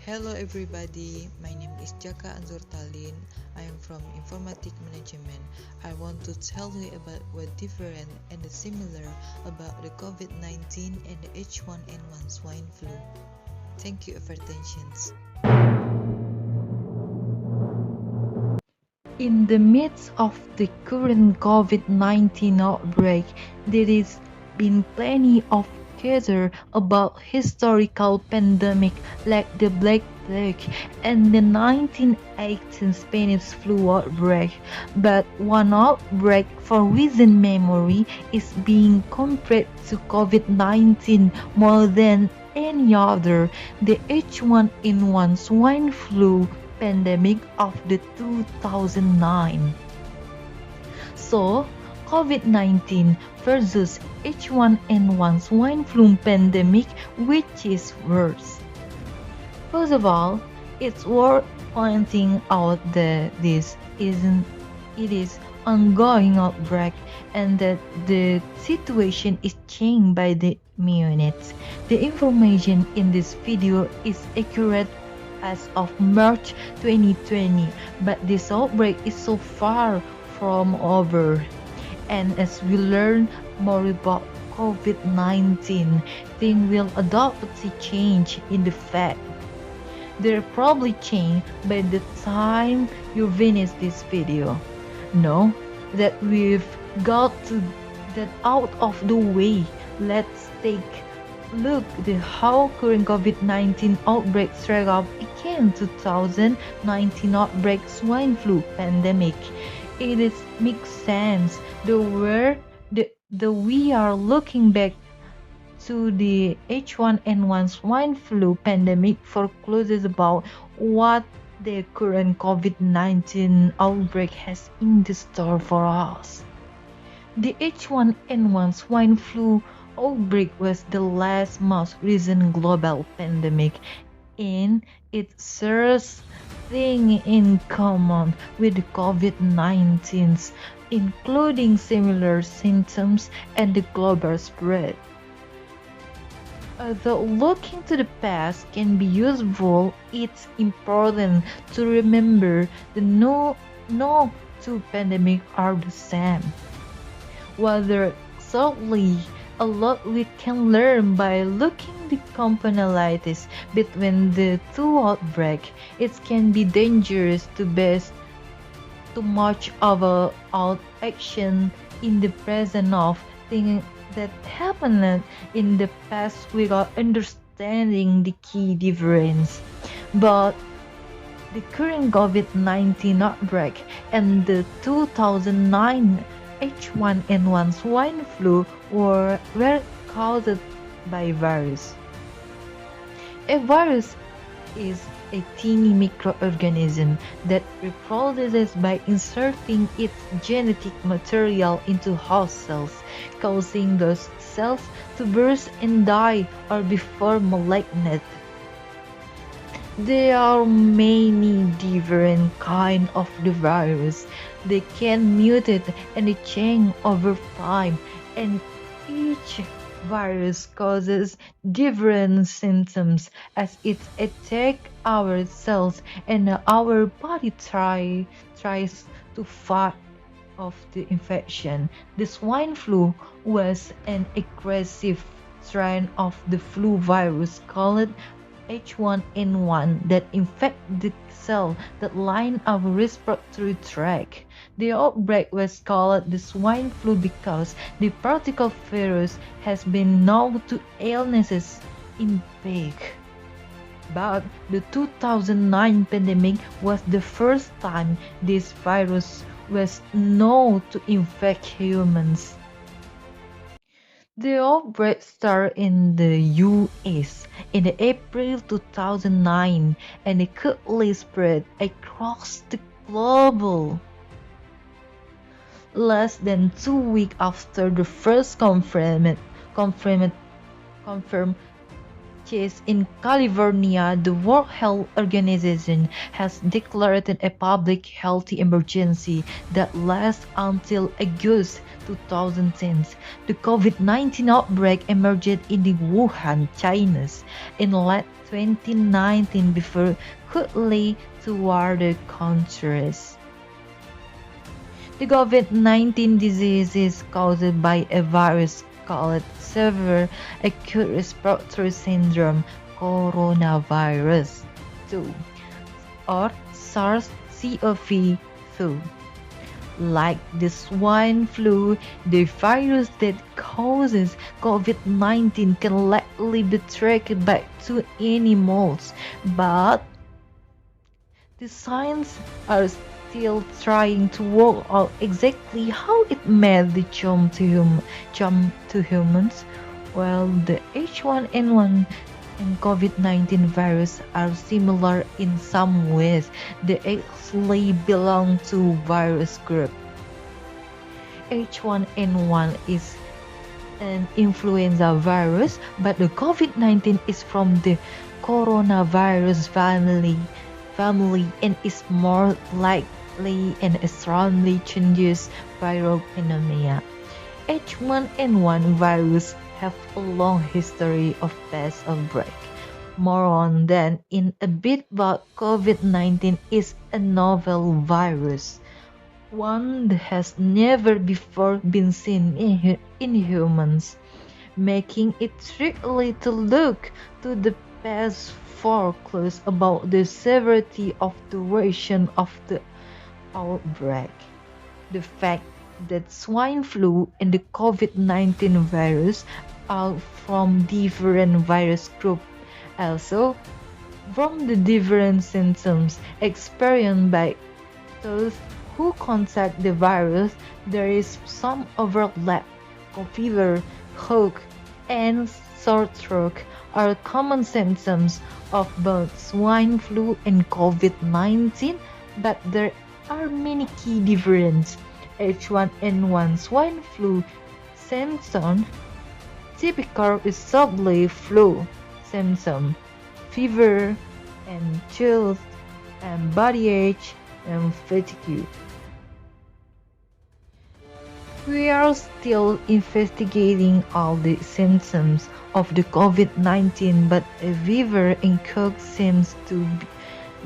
Hello everybody, my name is Jaka Anzurtalin. I am from Informatic Management. I want to tell you about what different and similar about the COVID-19 and the H1N1 swine flu. Thank you for attention. In the midst of the current COVID-19 outbreak, there has been plenty of chatter about historical pandemic like the Black Plague and the 1918 Spanish flu outbreak. But one outbreak for recent memory is being compared to COVID-19 more than any other, the H1N1 swine flu pandemic of the 2009. So, COVID-19 versus H1N1 swine flu pandemic, which is worse? First of all, it's worth pointing out that this is ongoing outbreak and that the situation is changed by the minutes. The information in this video is accurate as of March 2020, but this outbreak is so far from over. And as we learn more about COVID-19, things will adopt a change in the fact. They'll probably change by the time you finish this video. Know that we've got to that out of the way. Let's take look at how current COVID-19 outbreak track up against 2019 outbreak swine flu pandemic. It makes sense the we are looking back to the H1N1 swine flu pandemic for clues about what the current COVID-19 outbreak has in the store for us. The H1N1 swine flu outbreak was the last most recent global pandemic, and it shares things in common with COVID-19, including similar symptoms and the global spread. Although looking to the past can be useful, it's important to remember that no two pandemics are the same. While there certainly a lot we can learn by looking the commonalities between the two outbreaks, it can be dangerous to base too much of our action in the present of things that happened in the past without understanding the key difference. But the current COVID-19 outbreak and the 2009 H1N1 swine flu were caused by virus. A virus is a tiny microorganism that reproduces by inserting its genetic material into host cells, causing those cells to burst and die or be formed malignant. There are many different kinds of the virus. They can mutate and change over time, and each virus causes different symptoms as it attacks our cells and our body tries to fight off the infection. The swine flu was an aggressive strain of the flu virus called H1N1 that infect the cell that line our respiratory tract. The outbreak was called the swine flu because the particle virus has been known to illnesses in pig. But the 2009 pandemic was the first time this virus was known to infect humans. The outbreak started in the US in April 2009 and it quickly spread across the globe. Less than 2 weeks after the first confirmed case in California, the World Health Organization has declared a public health emergency that lasts until August 2010. The COVID-19 outbreak emerged in Wuhan, China, in late 2019 before quickly toward the contraries. The COVID-19 disease is caused by a virus called severe acute respiratory syndrome coronavirus 2 or SARS-CoV-2. Like the swine flu, the virus that causes COVID-19 can likely be tracked back to animals, but the science are still trying to work out exactly how it made the jump to humans. While the H1N1 and COVID-19 virus are similar in some ways, they actually belong to virus group. H1N1 is an influenza virus, but the COVID-19 is from the coronavirus family and is more likely an extremely changes viral pneumonia. H1N1 virus have a long history of past outbreak. More on that in a bit, but COVID-19 is a novel virus, one that has never before been seen in humans, making it tricky to look to the past for clues about the severity of duration of the outbreak. The fact that swine flu and the COVID-19 virus are from different virus groups, also from the different symptoms experienced by those who contract the virus, there is some overlap. Fever, cough, and sore throat are common symptoms of both swine flu and COVID-19, but there are many key differences. H1N1 swine flu symptom typical is solely flu symptom, fever and chills and body ache and fatigue. We are still investigating all the symptoms of the COVID-19, but a fever and cough seems to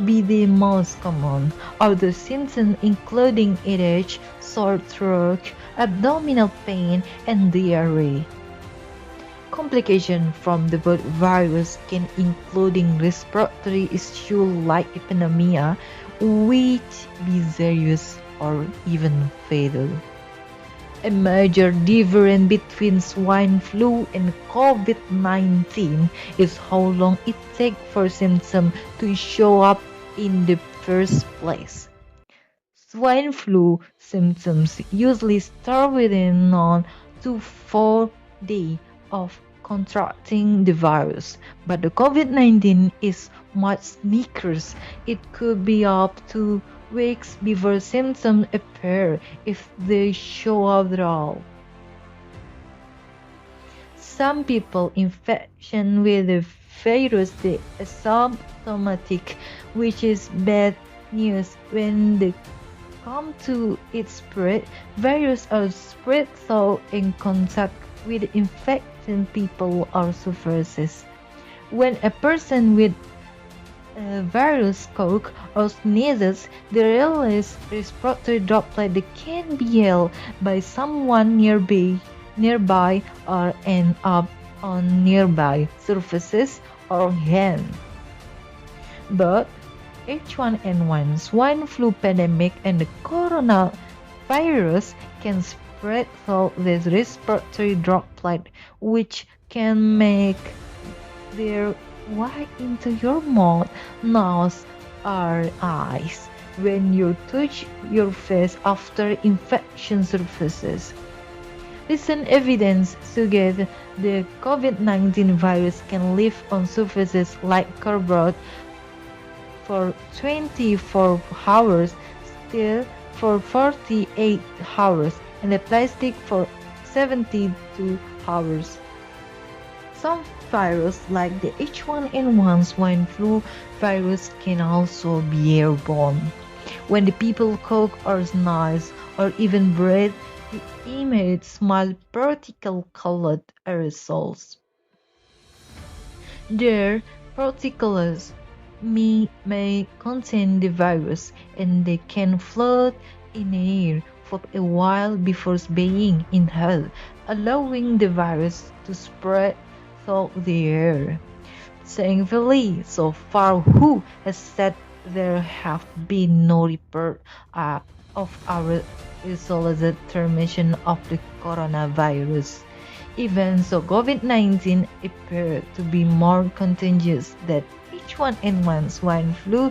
be the most common. Other symptoms including headache, sore throat, abdominal pain, and diarrhea. Complications from the both virus can including respiratory issues like pneumonia, which be serious or even fatal. A major difference between swine flu and COVID-19 is how long it takes for symptoms to show up in the first place. Swine flu symptoms usually start within 1 to 4 days of contracting the virus, but the COVID-19 is much quicker. It could be up to weeks before symptoms appear if they show up at all. Some people infection with the virus is asymptomatic, which is bad news when they come to its spread. Virus are spread through in contact with infected people or surfaces. When a person with virus coughs or sneezes, the release respiratory droplet that can be held by someone nearby or end up on nearby surfaces or hand. But H1N1 swine flu pandemic and the coronavirus can spread through this respiratory droplet, which can make their way into your mouth, nose, or eyes when you touch your face after infection surfaces. Recent evidence suggests the COVID-19 virus can live on surfaces like cardboard for 24 hours, steel for 48 hours, and the plastic for 72 hours. Some viruses like the H1N1 swine flu virus can also be airborne. When the people cough or sneeze or even breathe, they emit small particle-colored aerosols. There Particles may contain the virus and they can float in air for a while before being inhaled, allowing the virus to spread through the air. Thankfully, so far WHO has said there have been no report of our isolated transmission of the coronavirus. Even so, COVID-19 appeared to be more contagious than H1N1 swine flu